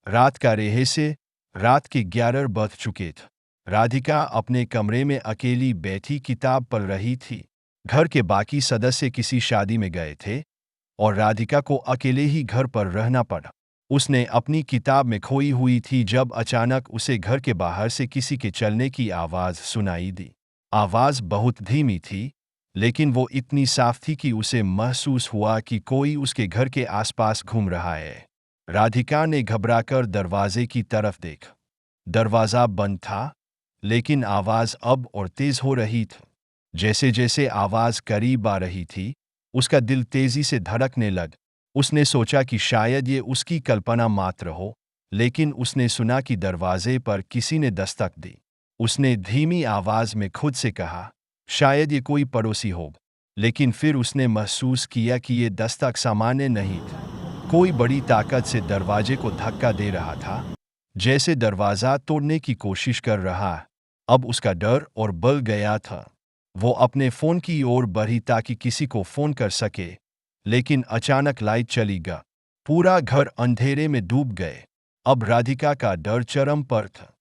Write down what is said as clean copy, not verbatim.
रात का रहस्य। रात के 11 बज चुके थे। राधिका अपने कमरे में अकेली बैठी किताब पढ़ रही थी। घर के बाकी सदस्य किसी शादी में गए थे और राधिका को अकेले ही घर पर रहना पड़ा। उसने अपनी किताब में खोई हुई थी जब अचानक उसे घर के बाहर से किसी के चलने की आवाज़ सुनाई दी। आवाज़ बहुत धीमी थी, लेकिन वो इतनी साफ थी कि उसे महसूस हुआ कि कोई उसके घर के आसपास घूम रहा है। राधिका ने घबराकर दरवाजे की तरफ देखा। दरवाज़ा बंद था, लेकिन आवाज़ अब और तेज़ हो रही थी। जैसे जैसे आवाज़ करीब आ रही थी, उसका दिल तेज़ी से धड़कने लग। उसने सोचा कि शायद ये उसकी कल्पना मात्र हो, लेकिन उसने सुना कि दरवाजे पर किसी ने दस्तक दी। उसने धीमी आवाज़ में खुद से कहा, शायद ये कोई पड़ोसी हो, लेकिन फिर उसने महसूस किया कि ये दस्तक सामान्य नहीं थी। कोई बड़ी ताकत से दरवाजे को धक्का दे रहा था, जैसे दरवाज़ा तोड़ने की कोशिश कर रहा। अब उसका डर और बढ़ गया था। वो अपने फ़ोन की ओर बढ़ी ताकि किसी को फ़ोन कर सके, लेकिन अचानक लाइट चली गई। पूरा घर अंधेरे में डूब गए। अब राधिका का डर चरम पर था।